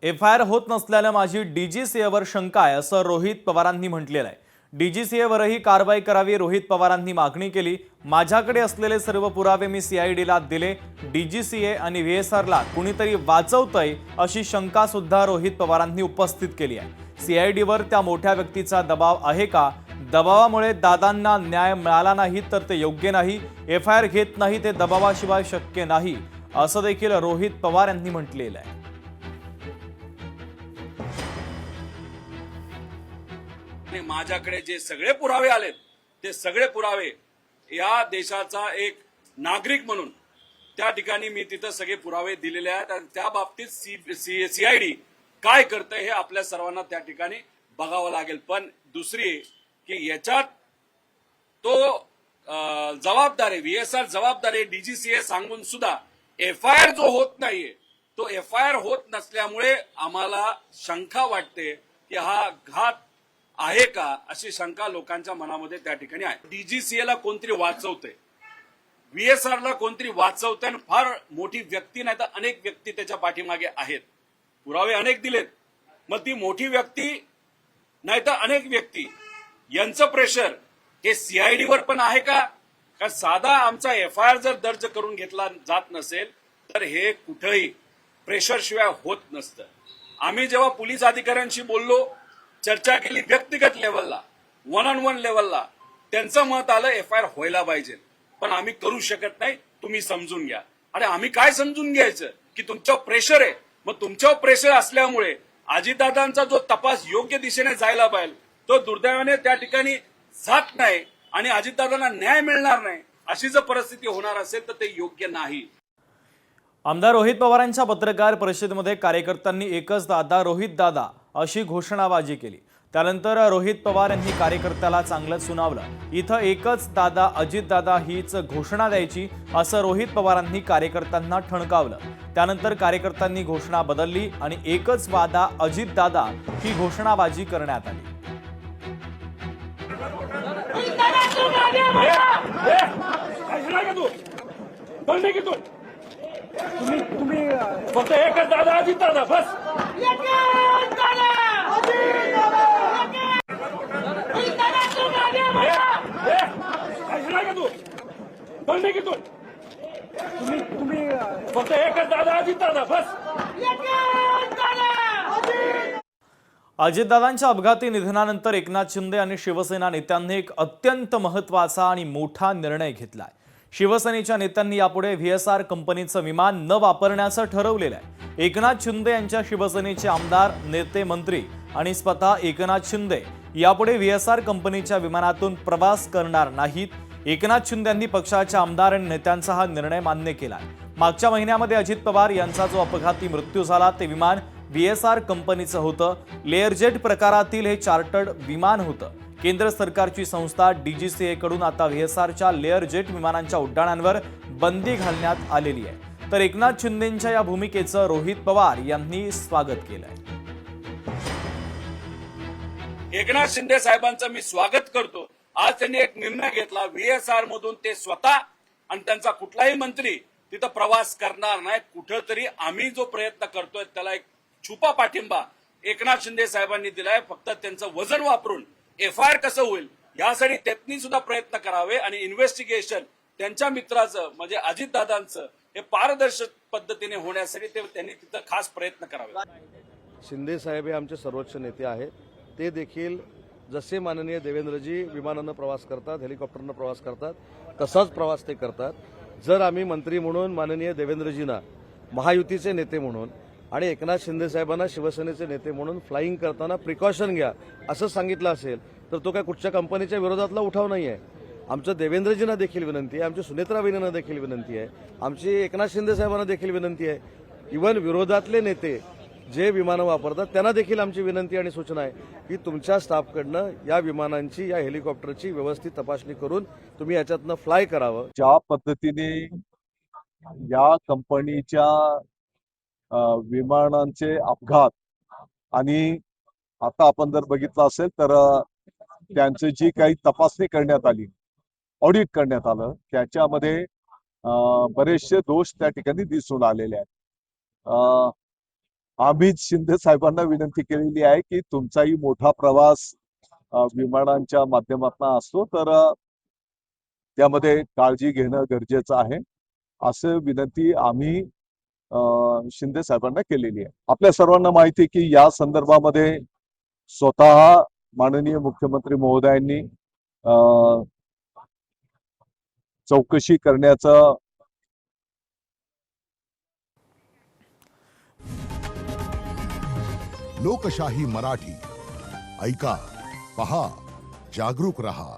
FIR होत नसल्यानं माझी डीजीसीएवर शंका आहे असं रोहित पवारांनी म्हटलेलं आहे। डीजीसीएवरही कारवाई करावी रोहित पवारांनी मागणी केली। माझ्याकडे असलेले सर्व पुरावे मी सीआयडीला दिले। डीजीसीए आणि व्हीएसआरला कुणीतरी वाचवतंय अशी शंका सुद्धा रोहित पवारांनी उपस्थित केली आहे। सीआयडीवर त्या मोठ्या व्यक्तीचा दबाव आहे का? दबावामुळे दादांना न्याय मिळाला नाही तर ते योग्य नाही। एफआयआर घेत नाही ते दबावाशिवाय शक्य नाही असं देखील रोहित पवार यांनी म्हटलेलं आहे। आणि माझ्याकडे जे सगळे पुरावे आलेत ते सगळे पुरावे या देशाचा एक नागरिक म्हणून त्या ठिकाणी मी तिथं सगळे पुरावे दिलेले आहेत आणि त्या बाबतीत सीआयडी काय करते हे आपल्या सर्वांना त्या ठिकाणी बघावं लागेल। पण दुसरी की याच्यात तो जबाबदार आहे, व्हीएसआर जबाबदार आहे, डीजीसीए सांगून सुद्धा एफआयआर जो होत नाहीये तो एफआयआर होत नसल्यामुळे आम्हाला शंका वाटते की हा घात आहे का अशी शंका लोकांच्या मनामध्ये त्या ठिकाणी आहे। डीजीसीएला कोणतरी वाचवते, व्हीएसआरला कोणतरी वाचवते आणि फार मोठी व्यक्ती नाही तर अनेक व्यक्ती त्याच्या पाठीमागे आहेत। पुरावे अनेक दिलेत, मग ती मोठी व्यक्ती नाही तर अनेक व्यक्ती यांचं प्रेशर हे सीआयडीवर पण आहे का? का साधा आमचा एफआयआर जर दर्ज करून घेतला जात नसेल तर हे कुठेही प्रेशर शिवाय होत नसतं। आम्ही जेव्हा पोलीस अधिकाऱ्यांशी बोललो, चर्चा केली व्यक्तिगत लेवलला, वन ऑन वन लेवलला, त्यांचं मत आलं एफआयआर व्हायला पाहिजे, पण आम्ही करू शकत नाही, तुम्ही समजून घ्या। अरे आम्ही काय समजून घ्यायचं की तुमच्यावर प्रेशर आहे, मग तुमच्यावर प्रेशर असल्यामुळे अजितदादांचा जो तपास योग्य दिशेने जायला पाहिजे तो दुर्दैवाने त्या ठिकाणी जात नाही आणि अजितदादांना न्याय मिळणार नाही अशी जर परिस्थिती होणार असेल तर ते योग्य नाही। आमदार रोहित पवारांच्या पत्रकार परिषदेमध्ये कार्यकर्त्यांनी एकच दादा रोहित दादा अशी घोषणाबाजी केली। त्यानंतर रोहित पवार यांनी कार्यकर्त्याला चांगलं सुनावलं। इथं एकच दादा अजित दादा हीच घोषणा द्यायची असं रोहित पवारांनी कार्यकर्त्यांना ठणकावलं। त्यानंतर कार्यकर्त्यांनी घोषणा बदलली आणि एकच वादा अजित दादा ही घोषणाबाजी करण्यात आली। तुम्ही फक्त एकच दादा अजित दादा बस तुम्ही फक्त एकच दादा अजित दादा बस। अजितदादांच्या अपघाती निधनानंतर एकनाथ शिंदे आणि शिवसेना नेत्यांनी एक अत्यंत महत्त्वाचा आणि मोठा निर्णय घेतलाय। शिवसेनेच्या नेत्यांनी यापुढे व्हीएसआर कंपनीचं विमान न वापरण्याचं ठरवलेलं आहे। एकनाथ शिंदे यांच्या शिवसेनेचे आमदार, नेते, मंत्री आणि स्वतः एकनाथ शिंदे यापुढे व्हीएसआर कंपनीच्या विमानातून प्रवास करणार नाहीत। एकनाथ शिंदे यांनी पक्षाच्या आमदार आणि नेत्यांचा हा निर्णय मान्य केलाय। मागच्या महिन्यामध्ये अजित पवार यांचा जो अपघाती मृत्यू झाला ते विमान व्हीएसआर कंपनीचं होतं। लेअरजेट प्रकारातील हे चार्टर्ड विमान होतं। केंद्र सरकारची संस्था डीजीसीए कडून आता व्हीएसआरच्या लेअरजेट विमानांच्या उड्डाणांवर बंदी घालण्यात आलेली आहे। तर एकनाथ शिंदेंच्या या भूमिकेचं रोहित पवार यांनी स्वागत केलंय। एकनाथ शिंदे साहेबांचं मी स्वागत करतो। आज त्यांनी एक निर्णय घेतला, व्हीएसआर मधून ते स्वतः आणि त्यांचा कुठलाही मंत्री तिथं प्रवास करणार नाही। कुठेतरी आम्ही जो प्रयत्न करतोय त्याला एक छुपा पाठिंबा एकनाथ शिंदे साहेबांनी दिलाय। फक्त त्यांचं वजन वापरून एफआयआर कसं होईल यासाठी त्यांनी सुद्धा प्रयत्न करावे आणि इन्व्हेस्टिगेशन त्यांच्या मित्राचं म्हणजे अजितदादांचं हे पारदर्शक पद्धतीने होण्यासाठी त्यांनी तिथं खास प्रयत्न करावे। शिंदे साहेब हे आमचे सर्वोच्च नेते आहेत। ते देखील जसे माननीय देवेंद्रजी विमानानं प्रवास करतात, हेलिकॉप्टरनं प्रवास करतात, तसाच प्रवास ते करतात। जर आम्ही मंत्री म्हणून माननीय देवेंद्रजींना, महायुतीचे नेते म्हणून आणि एकनाथ शिंदे साहेबांना शिवसेनेचे नेते म्हणून फ्लाईंग करताना प्रिकॉशन घ्या असं सांगितलं असेल तर तो काय कुठच्या कंपनीच्या विरोधातला उठाव नाही आहे। आमचं देवेंद्रजींना देखील विनंती आहे, आमच्या सुनेत्रा वहिनींना देखील विनंती आहे, आमची एकनाथ शिंदे साहेबांना देखील विनंती आहे, इव्हन विरोधातले नेते जे विमानं वापरतात त्यांना देखील आमची विनंती आणि सूचना आहे की तुमच्या स्टाफकडनं या विमानांची, या हेलिकॉप्टरची व्यवस्थित तपासणी करून तुम्ही याच्यातनं फ्लाय करावं। ज्या पद्धतीने या कंपनीच्या विमानांचे अपघात आणि आता आपण जर बघितलं असेल तर त्यांची जी काही तपासणी करण्यात आली, ऑडिट करण्यात आलं, त्याच्यामध्ये बरेचसे दोष त्या ठिकाणी दिसून आलेले आहेत। आम्हीच शिंदे साहेबांना विनंती केलेली आहे की तुमचाही मोठा प्रवास विमानांच्या माध्यमातून असतो, तर त्यामध्ये काळजी घेणं गरजेचं आहे, असं विनंती आम्ही शिंदे साहेबांना केलेली आहे. आपल्या सर्वांना माहिती आहे की या संदर्भामध्ये स्वतः माननीय मुख्यमंत्री महोदयांनी चौकशी करण्याचं लोकशाही मराठी ऐका, पहा, जागरूक रहा.